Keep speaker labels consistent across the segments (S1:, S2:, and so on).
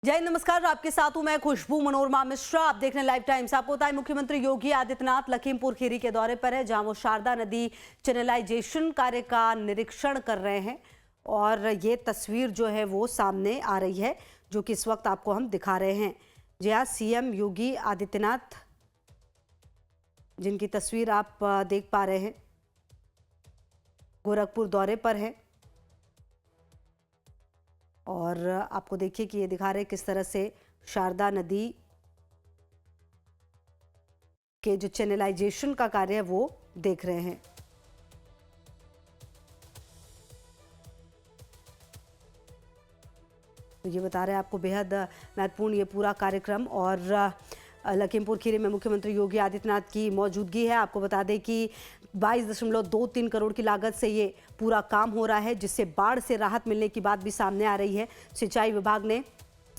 S1: जय नमस्कार, आपके साथ हूं मैं खुशबू मनोरमा मिश्रा। आप देख रहे हैं लाइव टाइम्स। आपको बताएं, मुख्यमंत्री योगी आदित्यनाथ लखीमपुर खीरी के दौरे पर है, जहां वो शारदा नदी चैनलाइजेशन कार्य का निरीक्षण कर रहे हैं। और ये तस्वीर जो है वो सामने आ रही है, जो कि इस वक्त आपको हम दिखा रहे हैं। जी हाँ, सीएम योगी आदित्यनाथ, जिनकी तस्वीर आप देख पा रहे हैं, गोरखपुर दौरे पर है। और आपको देखिए कि ये दिखा रहे हैं किस तरह से शारदा नदी के जो चैनलाइजेशन का कार्य है वो देख रहे हैं। तो ये बता रहे हैं आपको बेहद महत्वपूर्ण ये पूरा कार्यक्रम। और लखीमपुर खीरी में मुख्यमंत्री योगी आदित्यनाथ की मौजूदगी है। आपको बता दें कि 22.23 करोड़ की लागत से ये पूरा काम हो रहा है, जिससे बाढ़ से राहत मिलने की बात भी सामने आ रही है। सिंचाई विभाग ने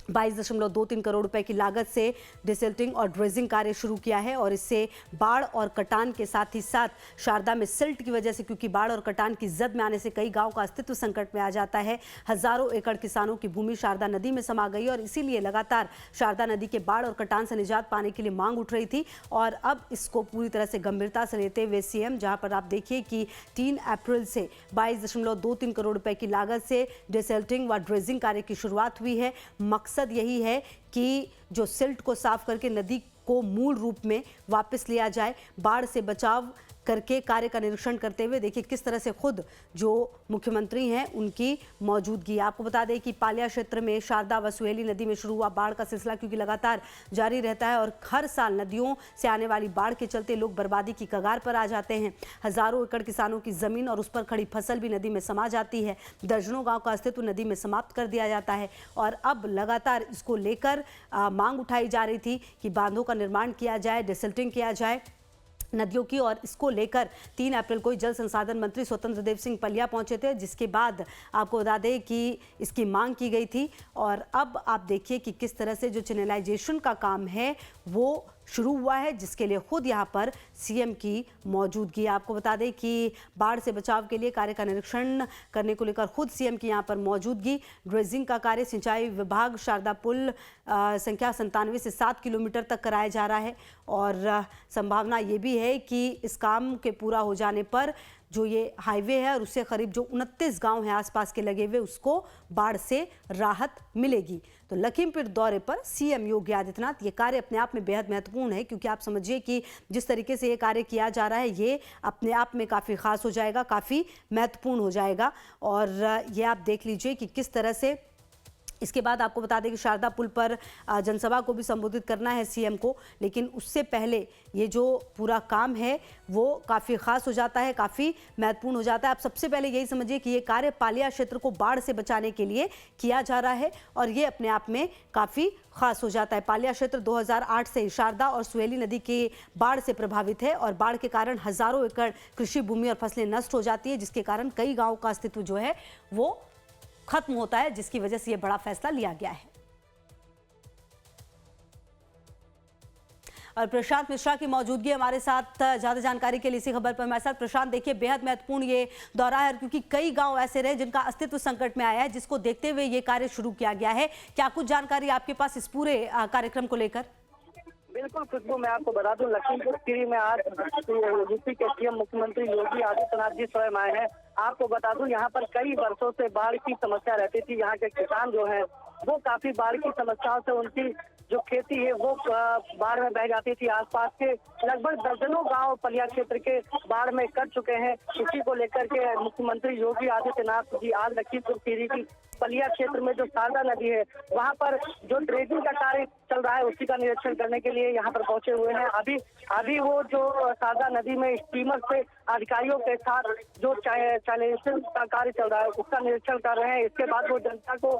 S1: 22.23 करोड़ रुपए की लागत से डिसिल्टिंग और ड्रेजिंग कार्य शुरू किया है। और इससे बाढ़ और कटान के साथ ही साथ शारदा में सिल्ट की वजह से, क्योंकि बाढ़ और कटान की जद में आने से कई गांव का अस्तित्व संकट में आ जाता है। हजारों एकड़ किसानों की भूमि शारदा नदी में समा गई और इसीलिए लगातार शारदा नदी के बाढ़ और कटान से निजात पाने के लिए मांग उठ रही थी। और अब इसको पूरी तरह से गंभीरता से लेते हुए सीएम, जहां पर आप देखिए कि 3 अप्रैल से 22.23 करोड़ रुपए की लागत से डिसिल्टिंग व ड्रेजिंग कार्य की शुरुआत हुई है। मकसद यही है कि जो सिल्ट को साफ करके नदी को मूल रूप में वापस लिया जाए। बाढ़ से बचाव करके कार्य का निरीक्षण करते हुए देखिए किस तरह से खुद जो मुख्यमंत्री हैं उनकी मौजूदगी। आपको बता दें कि पालिया क्षेत्र में शारदा व सुहेली नदी में शुरू हुआ बाढ़ का सिलसिला क्योंकि लगातार जारी रहता है और हर साल नदियों से आने वाली बाढ़ के चलते लोग बर्बादी की कगार पर आ जाते हैं। हजारों एकड़ किसानों की जमीन और उस पर खड़ी फसल भी नदी में समा जाती है। दर्जनों गाँव का अस्तित्व नदी में समाप्त कर दिया जाता है। और अब लगातार इसको लेकर मांग उठाई जा रही थी कि बांधों का निर्माण किया जाए, डिसिल्टिंग किया जाए नदियों की। और इसको लेकर 3 अप्रैल को जल संसाधन मंत्री स्वतंत्र देव सिंह पलिया पहुंचे थे, जिसके बाद आपको बता दें कि इसकी मांग की गई थी। और अब आप देखिए कि किस तरह से जो चैनलाइजेशन का काम है वो शुरू हुआ है, जिसके लिए खुद यहाँ पर सीएम की मौजूदगी। आपको बता दें कि बाढ़ से बचाव के लिए कार्य का निरीक्षण करने को लेकर खुद सीएम की यहाँ पर मौजूदगी। ड्रेजिंग का कार्य सिंचाई विभाग शारदा पुल संख्या 97 से 7 किलोमीटर तक कराया जा रहा है। और संभावना ये भी है कि इस काम के पूरा हो जाने पर जो ये हाईवे है और उससे करीब जो 29 गांव हैं आसपास के लगे हुए, उसको बाढ़ से राहत मिलेगी। तो लखीमपुर दौरे पर सीएम योगी आदित्यनाथ, ये कार्य अपने आप में बेहद महत्वपूर्ण है, क्योंकि आप समझिए कि जिस तरीके से ये कार्य किया जा रहा है ये अपने आप में काफ़ी खास हो जाएगा, काफ़ी महत्वपूर्ण हो जाएगा। और ये आप देख लीजिए कि किस तरह से इसके बाद आपको बता दें कि शारदा पुल पर जनसभा को भी संबोधित करना है सीएम को, लेकिन उससे पहले ये जो पूरा काम है वो काफ़ी खास हो जाता है, काफ़ी महत्वपूर्ण हो जाता है। आप सबसे पहले यही समझिए कि ये कार्य पालिया क्षेत्र को बाढ़ से बचाने के लिए किया जा रहा है और ये अपने आप में काफ़ी खास हो जाता है। पालिया क्षेत्र 2008 से शारदा और सुहेली नदी की बाढ़ से प्रभावित है और बाढ़ के कारण हजारों एकड़ कृषि भूमि और फसलें नष्ट हो जाती है, जिसके कारण कई गाँव का अस्तित्व जो है वो खत्म होता है, जिसकी वजह से यह बड़ा फैसला लिया गया है। और प्रशांत मिश्रा की मौजूदगी हमारे साथ ज्यादा जानकारी के लिए इसी खबर पर हमारे साथ। प्रशांत, देखिए बेहद महत्वपूर्ण ये दौरा है क्योंकि कई गांव ऐसे रहे जिनका अस्तित्व संकट में आया है, जिसको देखते हुए ये कार्य शुरू किया गया है। क्या कुछ जानकारी आपके पास इस पूरे कार्यक्रम को लेकर?
S2: बिल्कुल खुशबू, मैं आपको बता दूं, लखीमपुर खीरी में आज यूपी के सीएम मुख्यमंत्री योगी आदित्यनाथ जी स्वयं आए हैं। आपको बता दूं, यहाँ पर कई वर्षों से बाढ़ की समस्या रहती थी। यहाँ के किसान जो हैं वो काफी बाढ़ की समस्याओं से, उनकी जो खेती है वो बाढ़ में बह जाती थी। आसपास के लगभग दर्जनों गांव पलिया क्षेत्र के बाढ़ में कट चुके हैं। इसी को लेकर के मुख्यमंत्री योगी आदित्यनाथ जी आज लखीमपुर खीरी की पलिया क्षेत्र में जो शारदा नदी है वहां पर जो ड्रेजिंग का कार्य चल रहा है उसी का निरीक्षण करने के लिए यहाँ पर पहुंचे हुए हैं। अभी वो जो शारदा नदी में स्टीमर से अधिकारियों के साथ जो चैनलाइजेशन का कार्य चल रहा है उसका निरीक्षण कर रहे हैं। इसके बाद वो जनता को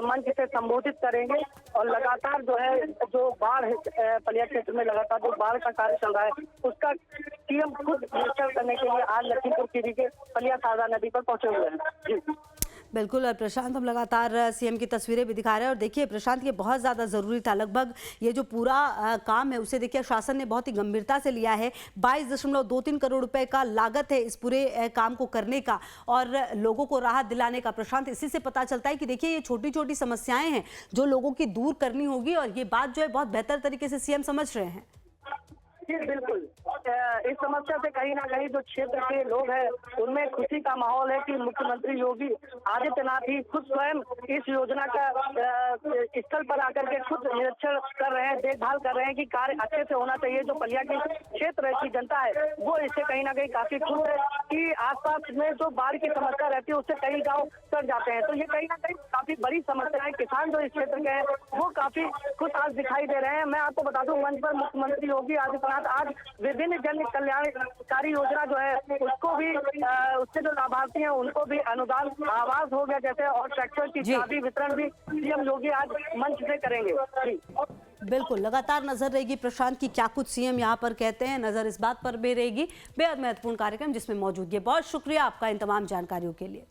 S2: मंच से संबोधित करेंगे और लगातार जो है जो बाढ़ है पलिया क्षेत्र में लगातार जो बाढ़ का कार्य चल रहा है उसका सीएम खुद निरीक्षण करने के लिए आज लखीमपुर खीरी के पलिया शारदा नदी पर पहुंचे हुए हैं।
S1: बिल्कुल। और प्रशांत, हम लगातार सीएम की तस्वीरें भी दिखा रहे हैं और देखिए प्रशांत, ये बहुत ज़्यादा ज़रूरी था। लगभग ये जो पूरा काम है उसे देखिए शासन ने बहुत ही गंभीरता से लिया है। 22.23 करोड़ रुपए का लागत है इस पूरे काम को करने का और लोगों को राहत दिलाने का। प्रशांत, इसी से पता चलता है कि देखिए ये छोटी छोटी समस्याएं हैं जो लोगों की दूर करनी होगी और ये बात जो है बहुत बेहतर तरीके से सीएम समझ रहे हैं।
S2: जी बिल्कुल। इस समस्या से कहीं ना कहीं जो क्षेत्र के लोग हैं उनमें खुशी का माहौल है कि मुख्यमंत्री योगी आदित्यनाथ ही खुद स्वयं इस योजना का स्थल पर आकर के खुद निरीक्षण कर रहे हैं, देखभाल कर रहे हैं कि कार्य अच्छे से होना चाहिए। जो बलिया के क्षेत्र की जनता है वो इससे कहीं ना कहीं काफी खुश है कि आसपास में जो बाढ़ की समस्या रहती है उससे कई गाँव सड़ जाते हैं। तो ये कहीं ना कहीं काफी बड़ी समस्या है। किसान जो इस क्षेत्र के हैं वो काफी खुश आज दिखाई दे रहे हैं। मैं आपको बता दूं, मंच पर मुख्यमंत्री योगी आदित्यनाथ आज विभिन्न जन कल्याणकारी योजना जो है उसको भी उससे जो लाभार्थी हैं उनको भी अनुदान, आवास हो गया जैसे, और ट्रैक्टर की चाबी वितरण भी सीएम योगी आज मंच से करेंगे।
S1: बिल्कुल, लगातार नजर रहेगी प्रशांत की क्या कुछ सीएम यहाँ पर कहते हैं। नजर इस बात पर भी रहेगी। बेहद महत्वपूर्ण कार्यक्रम जिसमें मौजूद है। बहुत शुक्रिया आपका इन तमाम जानकारियों के लिए।